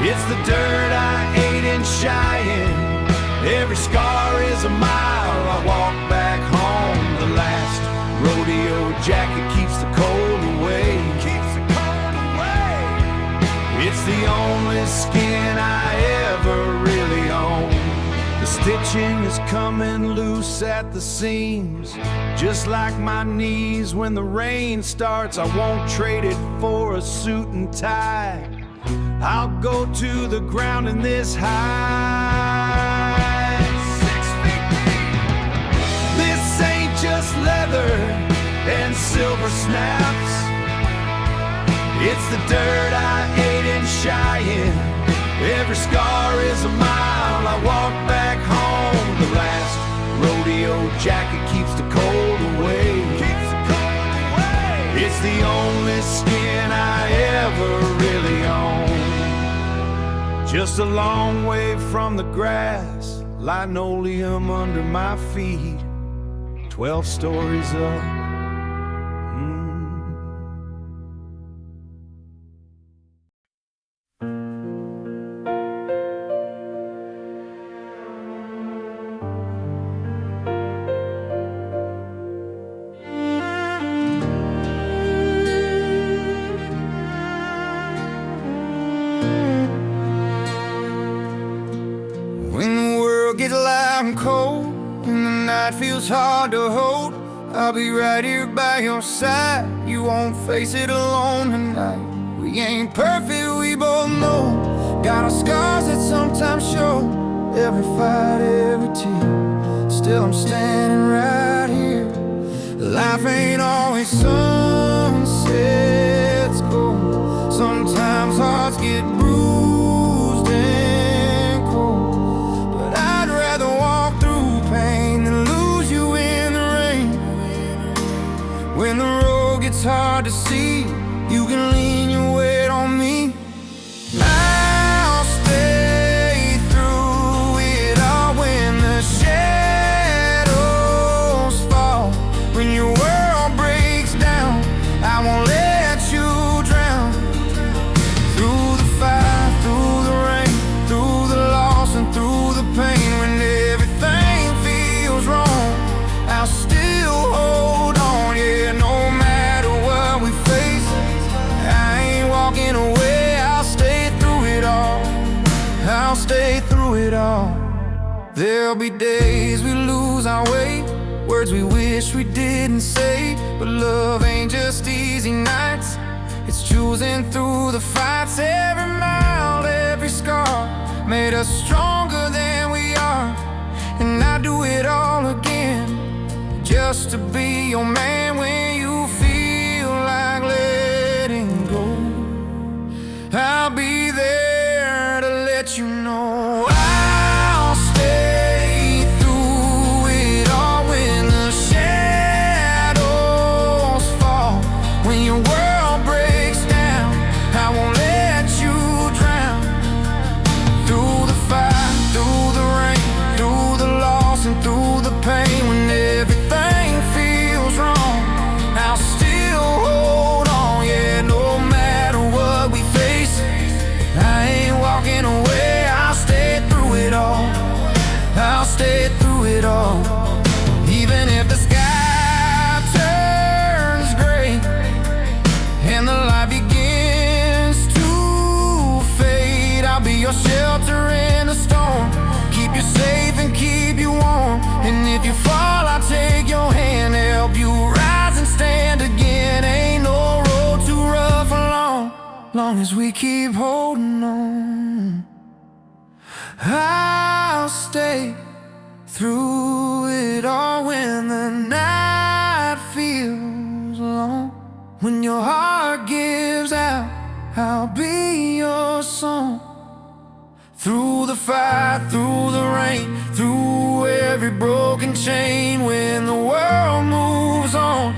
It's the dirt I ate in Cheyenne. Every scar is a mile I walk back home. The last rodeo jacket keeps the cold away. Keeps the cold away. It's the only skin I ever really own. The stitching is coming loose at the seams, just like my knees when the rain starts. I won't trade it for a suit and tie. I'll go to the ground in this high 6 feet deep. This ain't just leather and silver snaps. It's the dirt I ate in Cheyenne. Every scar is a mile I walk back home. The last rodeo jacket keeps the cold away. Keeps the cold away. It's the only skin I ever really own. Just a long way from the grass, linoleum under my feet, 12 stories up. Gets loud and cold and the night feels hard to hold, I'll be right here by your side. You won't face it alone tonight. We ain't perfect, we both know. Got our scars that sometimes show. Every fight, every tear, still I'm standing right here. Life ain't always sunsets gold. Sometimes hearts get bruised and cold. When the road gets hard to see, you can lean your weight on me. I'll stay through it all when the shadows fall. When your world breaks down, I won't let you drown. Through the fire, through the rain, through the loss and through the pain. When everything feels wrong, I'll still hold on. Yeah, no matter what we face, I ain't walking away. There'll be days we lose our way, words we wish we didn't say. But love ain't just easy nights, it's choosing through the fights. Every mile, every scar made us stronger than we are. And I'd do it all again, just to be your man when you feel like letting go. I'll be there to let you know I'll stay through it all when the shadows fall. When your world breaks down, I won't let you drown. Through the fire, through the rain, through the loss and through the pain. When everything feels wrong, I'll still hold on. Yeah, no matter what we face, I ain't walking away. I'll stay through it all, I'll stay through it all. Even if the sky turns gray and the light begins to fade, I'll be your shelter in the storm, keep you safe and keep you warm. And if you fall, I'll take your hand, help you rise and stand again. Ain't no road too rough for long as we keep holding on. I'll stay through it all when the night feels long. When your heart gives out, I'll be your song. Through the fire, through the rain, through every broken chain. When the world moves on,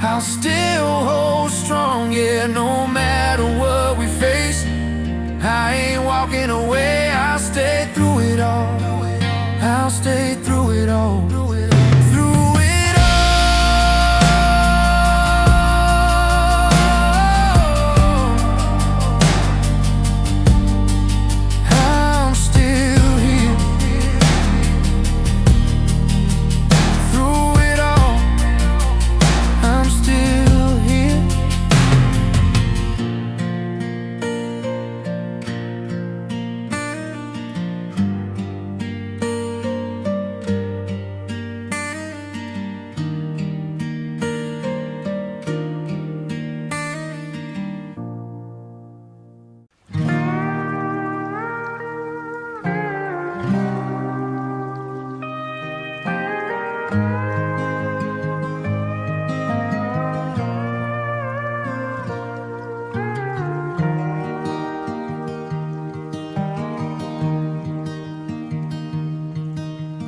I'll still hold strong. Yeah, no matter what we face, I ain't walking away. I'll stay through it all, I'll stay through it all.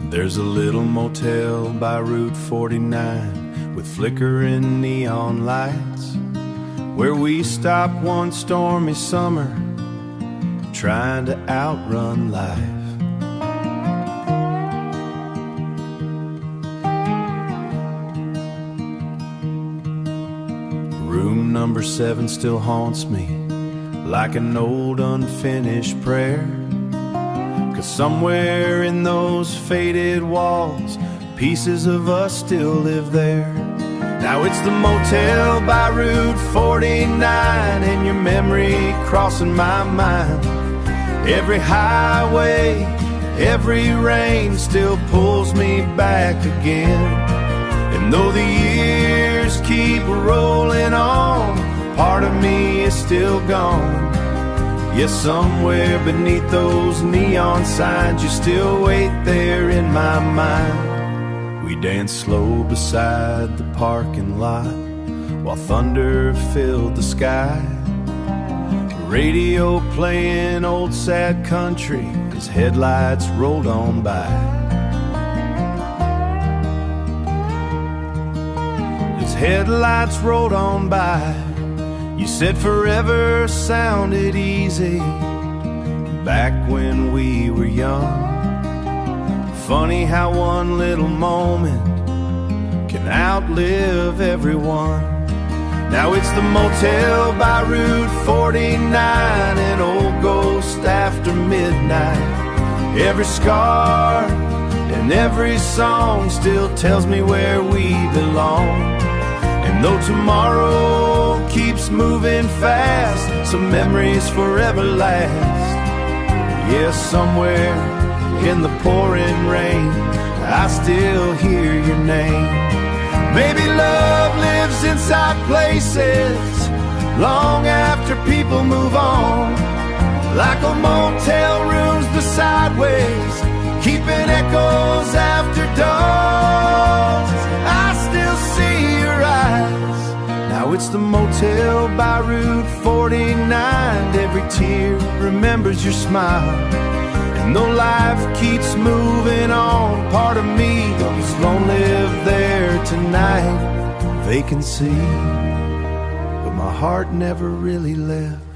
There's a little motel by Route 49 with flickering neon lights, where we stopped one stormy summer trying to outrun life. Room number 7 still haunts me like an old unfinished prayer, 'cause somewhere in those faded walls, pieces of us still live there. Now it's the motel by Route 49, and your memory crossing my mind. Every highway, every rain still pulls me back again. And though the years keep rolling on, part of me is still gone. Yes, somewhere beneath those neon signs, you still wait there in my mind. We danced slow beside the parking lot while thunder filled the sky. Radio playing old sad country as headlights rolled on by. As headlights rolled on by, you said forever sounded easy back when we were young. Funny how one little moment can outlive everyone. Now it's the motel by Route 49, an old ghost after midnight. Every scar and every song still tells me where we belong. And though tomorrow keeps moving fast, some memories forever last. Yes, somewhere in the pouring rain, I still hear your name. Maybe love lives inside places long after people move on, like old motel rooms beside ways, keeping echoes after dawn. I still see your eyes. Now it's the motel by Route 49. Every tear remembers your smile. And though life keeps moving on, part of me goes won't live there tonight. Vacancy, but my heart never really left.